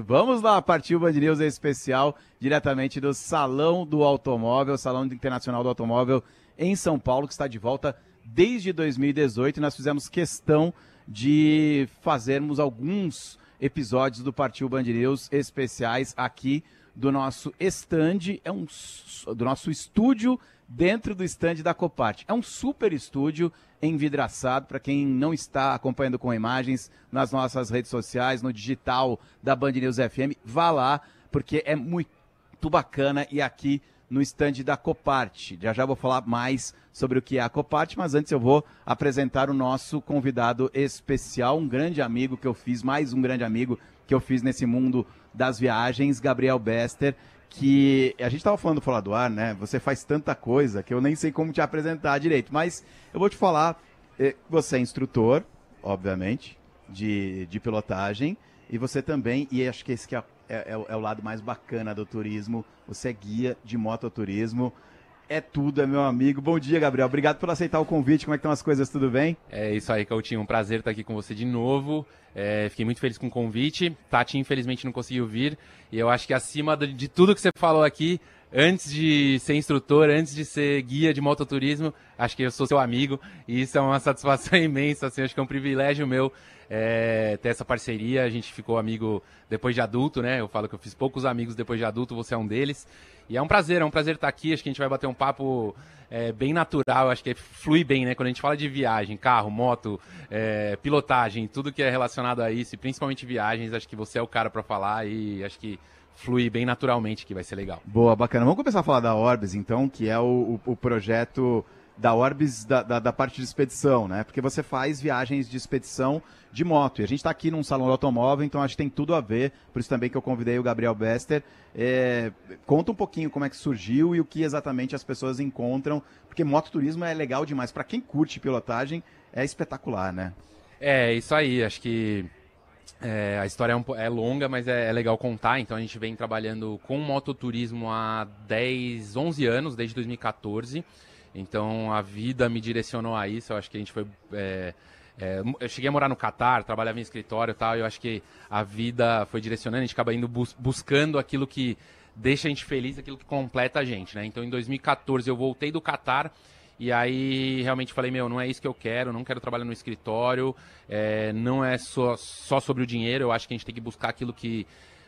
Vamos lá, partiu o Band News especial, diretamente do Salão do Automóvel, Salão Internacional do Automóvel em São Paulo, que está de volta desde 2018. Nós fizemos questão de fazermos alguns episódios do Partiu Band News especiais aqui do nosso stand, do nosso estúdio dentro do stand da Copart. É um super estúdio envidraçado, para quem não está acompanhando com imagens nas nossas redes sociais, no digital da Band News FM, vá lá, porque é muito bacana e aqui no stand da Copart. Já vou falar mais sobre o que é a Copart, mas antes eu vou apresentar o nosso convidado especial, um grande amigo que eu fiz, mais um grande amigo que eu fiz nesse mundo das viagens, Gabriel Bester, que a gente estava falando fora do ar, né? Você faz tanta coisa que eu nem sei como te apresentar direito, mas eu vou te falar, você é instrutor, obviamente, de pilotagem, e você também, e acho que esse que é o lado mais bacana do turismo, você é guia de mototurismo, é tudo, é meu amigo. Bom dia, Gabriel, obrigado por aceitar o convite, como é que estão as coisas, tudo bem? É isso aí, Coutinho, um prazer estar aqui com você de novo. Fiquei muito feliz com o convite. Tati, infelizmente, não conseguiu vir. E eu acho que acima de tudo que você falou aqui, antes de ser instrutor, antes de ser guia de mototurismo, acho que eu sou seu amigo. E isso é uma satisfação imensa, assim, acho que é um privilégio meu ter essa parceria. A gente ficou amigo depois de adulto, né? Eu falo que eu fiz poucos amigos depois de adulto, você é um deles. E é um prazer estar aqui. Acho que a gente vai bater um papo bem natural, acho que flui bem, né? Quando a gente fala de viagem, carro, moto, pilotagem, tudo que é relacionado a isso, e principalmente viagens, acho que você é o cara para falar e acho que flui bem naturalmente, que vai ser legal. Boa, bacana. Vamos começar a falar da Orbis, então, que é o projeto da Orbis da parte de expedição, né? Porque você faz viagens de expedição de moto. E a gente está aqui num salão de automóvel, então acho que tem tudo a ver. Por isso também que eu convidei o Gabriel Bester. Conta um pouquinho como é que surgiu e o que exatamente as pessoas encontram, porque mototurismo é legal demais. Para quem curte pilotagem, é espetacular, né? É, isso aí. Acho que a história é longa, mas é legal contar. Então a gente vem trabalhando com mototurismo há 10, 11 anos, desde 2014. Então a vida me direcionou a isso. Eu acho que a gente foi... eu cheguei a morar no Catar, trabalhava em escritório e tal, e eu acho que a vida foi direcionando, a gente acaba indo buscando aquilo que deixa a gente feliz, aquilo que completa a gente, né? Então em 2014 eu voltei do Catar e aí realmente falei, não é isso que eu quero, não quero trabalhar no escritório, não é só sobre o dinheiro, eu acho que a gente tem que buscar aquilo que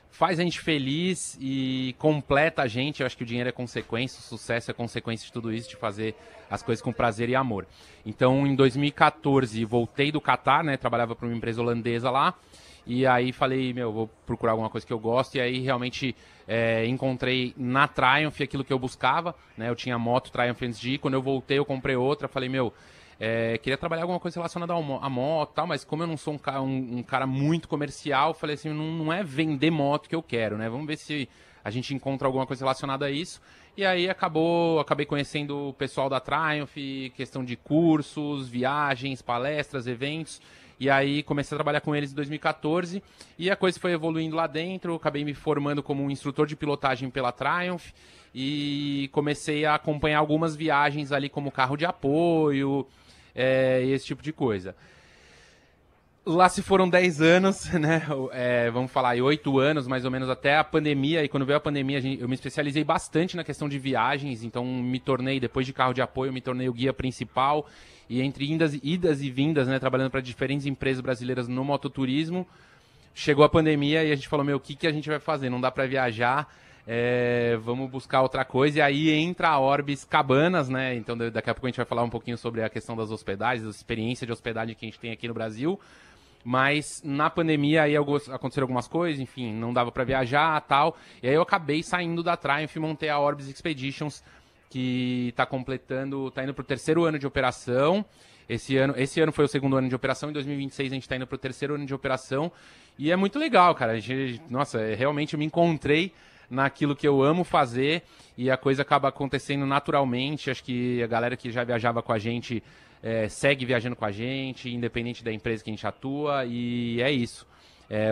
faz a gente feliz e completa a gente. Eu acho que o dinheiro é consequência, o sucesso é consequência de tudo isso, de fazer as coisas com prazer e amor. Então, em 2014, voltei do Catar, né? Trabalhava para uma empresa holandesa lá. E aí falei, vou procurar alguma coisa que eu gosto. E aí realmente encontrei na Triumph aquilo que eu buscava, né? Eu tinha moto Triumph antes de ir. Quando eu voltei, eu comprei outra. Falei, queria trabalhar alguma coisa relacionada à moto e tal, mas como eu não sou um cara muito comercial, falei assim, não é vender moto que eu quero, né? Vamos ver se a gente encontra alguma coisa relacionada a isso. E aí acabei conhecendo o pessoal da Triumph, questão de cursos, viagens, palestras, eventos. E aí comecei a trabalhar com eles em 2014 e a coisa foi evoluindo lá dentro, acabei me formando como um instrutor de pilotagem pela Triumph e comecei a acompanhar algumas viagens ali como carro de apoio, e esse tipo de coisa. Lá se foram 10 anos, né? Vamos falar aí, 8 anos mais ou menos até a pandemia. E quando veio a pandemia, eu me especializei bastante na questão de viagens. Então me tornei, depois de carro de apoio, me tornei o guia principal. E entre idas e vindas, né? Trabalhando para diferentes empresas brasileiras no mototurismo. Chegou a pandemia e a gente falou, o que a gente vai fazer? Não dá para viajar. Vamos buscar outra coisa, e aí entra a Orbis Cabanas, né? Então daqui a pouco a gente vai falar um pouquinho sobre a questão das hospedagens, da experiência de hospedagem que a gente tem aqui no Brasil. Mas na pandemia aí aconteceram algumas coisas, enfim, não dava para viajar e tal. E aí eu acabei saindo da Triumph e montei a Orbis Expeditions, que tá indo pro terceiro ano de operação. Esse ano foi o segundo ano de operação, em 2026 a gente tá indo pro terceiro ano de operação. E é muito legal, cara. Realmente eu me encontrei naquilo que eu amo fazer e a coisa acaba acontecendo naturalmente. Acho que a galera que já viajava com a gente segue viajando com a gente, independente da empresa que a gente atua, e é isso.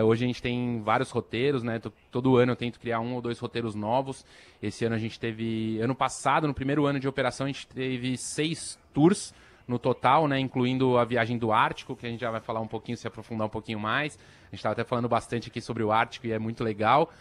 Hoje a gente tem vários roteiros, né? Todo ano eu tento criar 1 ou 2 roteiros novos. Esse ano a gente teve... Ano passado, no primeiro ano de operação, a gente teve 6 tours no total, né, incluindo a viagem do Ártico, que a gente já vai falar um pouquinho, se aprofundar um pouquinho mais. A gente estava até falando bastante aqui sobre o Ártico e é muito legal.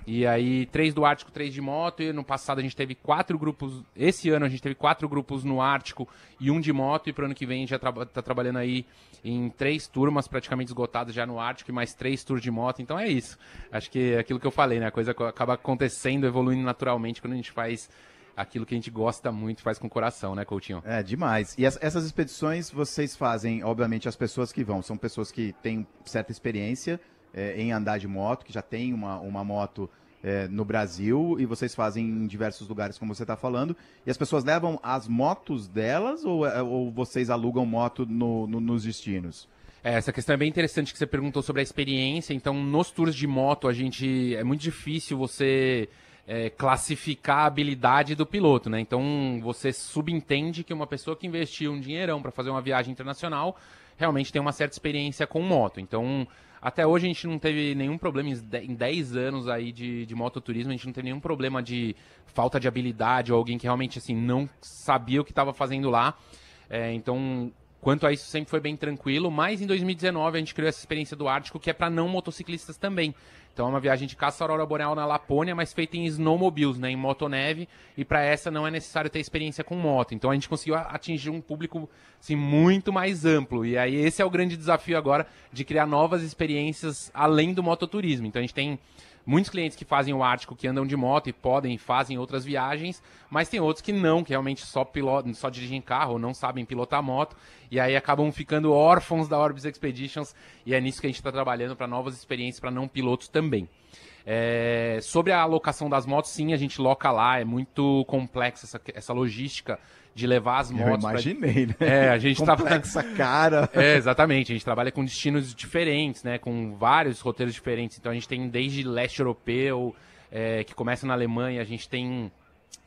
E aí, 3 do Ártico, 3 de moto, e no passado a gente teve 4 grupos, esse ano a gente teve 4 grupos no Ártico e 1 de moto, e para o ano que vem a gente já tá trabalhando aí em 3 turmas praticamente esgotadas já no Ártico e mais 3 tours de moto, então é isso. Acho que é aquilo que eu falei, né, a coisa acaba acontecendo, evoluindo naturalmente quando a gente faz aquilo que a gente gosta muito, faz com o coração, né, Coutinho? É, demais. E essas expedições vocês fazem, obviamente, as pessoas que vão, são pessoas que têm certa experiência em andar de moto, que já tem uma moto no Brasil, e vocês fazem em diversos lugares, como você está falando, e as pessoas levam as motos delas ou vocês alugam moto nos destinos? Essa questão é bem interessante que você perguntou sobre a experiência. Então, nos tours de moto, é muito difícil você classificar a habilidade do piloto, né? Então, você subentende que uma pessoa que investiu um dinheirão para fazer uma viagem internacional realmente tem uma certa experiência com moto. Então, até hoje a gente não teve nenhum problema em 10 anos aí de mototurismo, a gente não teve nenhum problema de falta de habilidade ou alguém que realmente assim não sabia o que estava fazendo lá. Então, quanto a isso sempre foi bem tranquilo, mas em 2019 a gente criou essa experiência do Ártico, que é para não motociclistas também. Então é uma viagem de caça à aurora boreal na Lapônia, mas feita em snowmobiles, né, em motoneve, e para essa não é necessário ter experiência com moto. Então a gente conseguiu atingir um público assim, muito mais amplo, e aí esse é o grande desafio agora de criar novas experiências além do mototurismo. Então a gente tem muitos clientes que fazem o Ártico, que andam de moto e fazem outras viagens, mas tem outros que não, que realmente só dirigem carro ou não sabem pilotar moto, e aí acabam ficando órfãos da Orbis Expeditions, e é nisso que a gente está trabalhando para novas experiências para não pilotos também. Sobre a alocação das motos, sim, a gente loca lá, é muito complexa essa logística de levar as motos. Eu imaginei, né? A gente complexa, cara. Exatamente, a gente trabalha com destinos diferentes, né? Com vários roteiros diferentes. Então a gente tem desde leste europeu, que começa na Alemanha, a gente tem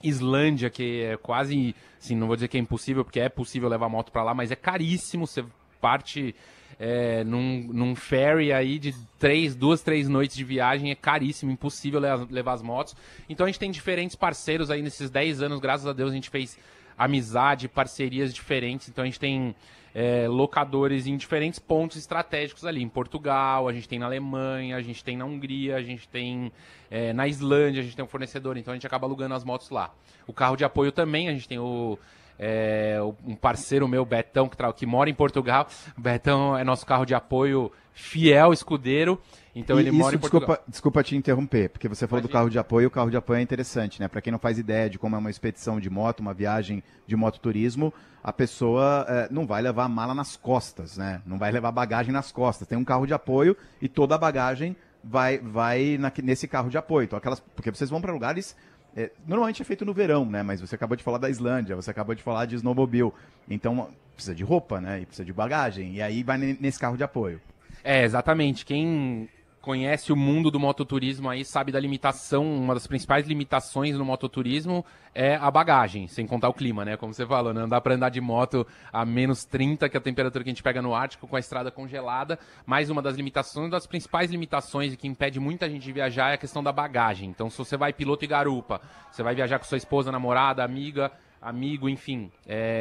Islândia, que é quase, assim, não vou dizer que é impossível, porque é possível levar moto para lá, mas é caríssimo, você parte num ferry aí de 2, 3 noites de viagem, é caríssimo, impossível levar as motos. Então a gente tem diferentes parceiros aí nesses 10 anos, graças a Deus a gente fez amizade, parcerias diferentes, então a gente tem locadores em diferentes pontos estratégicos ali, em Portugal, a gente tem na Alemanha, a gente tem na Hungria, a gente tem na Islândia, a gente tem um fornecedor, então a gente acaba alugando as motos lá. O carro de apoio também, a gente tem um parceiro meu, Betão, que mora em Portugal. O Betão é nosso carro de apoio fiel, escudeiro. Então ele mora em Portugal. Desculpa te interromper, porque você falou do carro de apoio. O carro de apoio é interessante, né? Para quem não faz ideia de como é uma expedição de moto, uma viagem de mototurismo, a pessoa não vai levar a mala nas costas, né? Não vai levar bagagem nas costas. Tem um carro de apoio e toda a bagagem vai nesse carro de apoio. Então, porque vocês vão para lugares. Normalmente é feito no verão, né? Mas você acabou de falar da Islândia, você acabou de falar de snowmobile. Então, precisa de roupa, né? E precisa de bagagem. E aí vai nesse carro de apoio. Exatamente. Quem conhece o mundo do mototurismo aí sabe da limitação, uma das principais limitações no mototurismo é a bagagem, sem contar o clima, né? Como você falou, não dá para andar de moto a menos 30, que é a temperatura que a gente pega no Ártico, com a estrada congelada. Mais uma das limitações, das principais limitações e que impede muita gente de viajar é a questão da bagagem. Então, se você vai piloto e garupa, você vai viajar com sua esposa, namorada, amigo, enfim,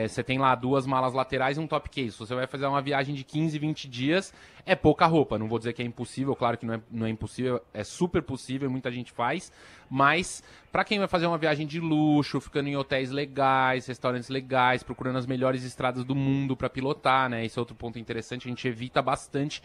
você tem lá 2 malas laterais e um top case. Se você vai fazer uma viagem de 15, 20 dias, é pouca roupa. Não vou dizer que é impossível, claro que não é impossível, é super possível, muita gente faz. Mas, para quem vai fazer uma viagem de luxo, ficando em hotéis legais, restaurantes legais, procurando as melhores estradas do mundo para pilotar, né? Esse é outro ponto interessante, a gente evita bastante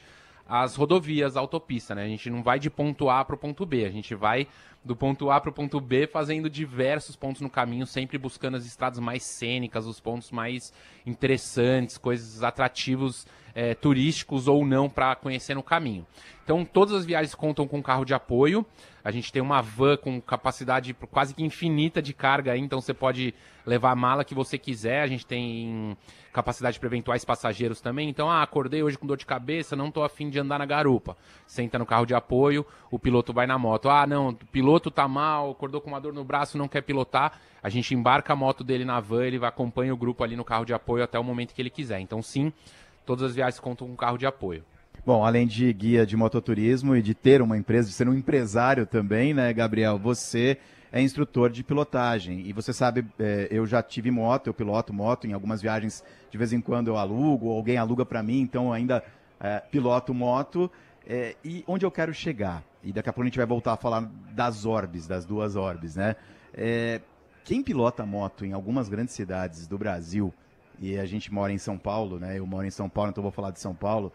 as rodovias, a autopista, né? A gente não vai de ponto A para o ponto B, a gente vai do ponto A para o ponto B fazendo diversos pontos no caminho, sempre buscando as estradas mais cênicas, os pontos mais interessantes, coisas atrativos, turísticos ou não para conhecer no caminho. Então todas as viagens contam com carro de apoio, a gente tem uma van com capacidade quase que infinita de carga aí, então você pode levar a mala que você quiser, a gente tem capacidade para eventuais passageiros também, então acordei hoje com dor de cabeça, não estou afim de andar na garupa, senta no carro de apoio, o piloto vai na moto, não, o piloto tá mal, acordou com uma dor no braço, não quer pilotar, a gente embarca a moto dele na van, ele acompanha o grupo ali no carro de apoio até o momento que ele quiser, então sim, todas as viagens contam com carro de apoio. Bom, além de guia de mototurismo e de ter uma empresa, de ser um empresário também, né, Gabriel? Você é instrutor de pilotagem. E você sabe, eu já tive moto, eu piloto moto em algumas viagens, de vez em quando eu alugo, ou alguém aluga para mim, então eu ainda piloto moto. E onde eu quero chegar? E daqui a pouco a gente vai voltar a falar das orbes, das duas orbes, né? Quem pilota moto em algumas grandes cidades do Brasil, e a gente mora em São Paulo, né? Eu moro em São Paulo, então vou falar de São Paulo,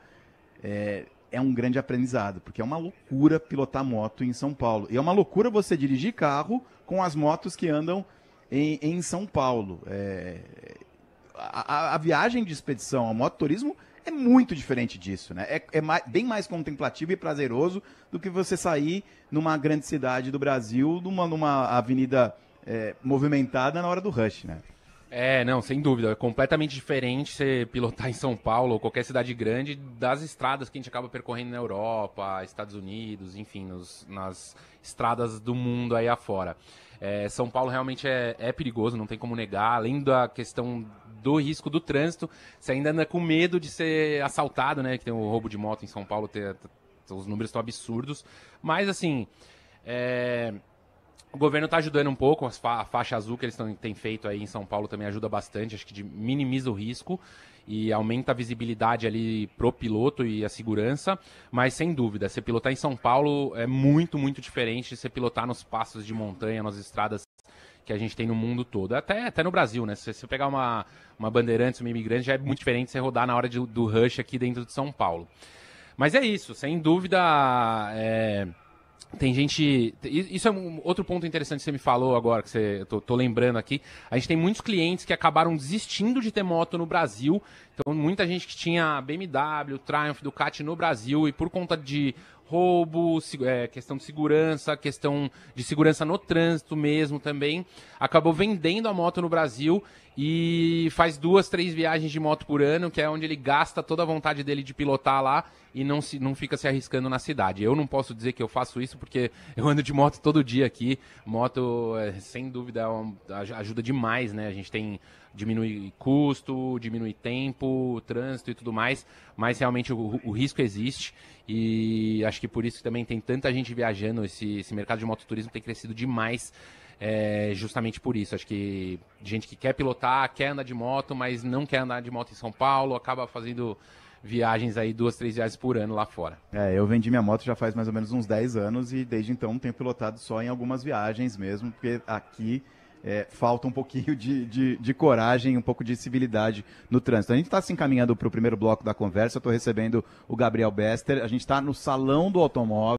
é um grande aprendizado, porque é uma loucura pilotar moto em São Paulo. E é uma loucura você dirigir carro com as motos que andam em São Paulo. A viagem de expedição ao mototurismo é muito diferente disso, né? Bem mais contemplativo e prazeroso do que você sair numa grande cidade do Brasil, numa avenida movimentada na hora do rush, né? Não, sem dúvida. É completamente diferente você pilotar em São Paulo ou qualquer cidade grande das estradas que a gente acaba percorrendo na Europa, Estados Unidos, enfim, nas estradas do mundo aí afora. São Paulo realmente é perigoso, não tem como negar. Além da questão do risco do trânsito, você ainda anda com medo de ser assaltado, né? Que tem o roubo de moto em São Paulo, os números estão absurdos. Mas, assim, o governo está ajudando um pouco, a faixa azul que eles têm feito aí em São Paulo também ajuda bastante, acho que minimiza o risco e aumenta a visibilidade ali pro piloto e a segurança, mas sem dúvida, você pilotar em São Paulo é muito, muito diferente de você pilotar nos passos de montanha, nas estradas que a gente tem no mundo todo, até no Brasil, né? Se você pegar uma Bandeirantes, uma Imigrante, já é muito diferente você rodar na hora do rush aqui dentro de São Paulo. Mas é isso, sem dúvida... Tem gente... Isso é um outro ponto interessante que você me falou agora, que eu tô lembrando aqui. A gente tem muitos clientes que acabaram desistindo de ter moto no Brasil. Então, muita gente que tinha BMW, Triumph, Ducati no Brasil e por conta de roubo, questão de segurança, questão de segurança no trânsito mesmo também, acabou vendendo a moto no Brasil e faz 2, 3 viagens de moto por ano, que é onde ele gasta toda a vontade dele de pilotar lá e não fica se arriscando na cidade. Eu não posso dizer que eu faço isso porque eu ando de moto todo dia aqui. Moto, sem dúvida, ajuda demais, né? A gente diminui custo, diminui tempo, trânsito e tudo mais, mas realmente o risco existe e acho que por isso que também tem tanta gente viajando, esse mercado de mototurismo tem crescido demais, justamente por isso. Acho que gente que quer pilotar, quer andar de moto, mas não quer andar de moto em São Paulo, acaba fazendo viagens aí, 2, 3 viagens por ano lá fora. Eu vendi minha moto já faz mais ou menos uns 10 anos e desde então tenho pilotado só em algumas viagens mesmo, porque aqui falta um pouquinho de coragem, um pouco de civilidade no trânsito. A gente está se encaminhando para o primeiro bloco da conversa, eu estou recebendo o Gabriel Bester, a gente está no Salão do Automóvel,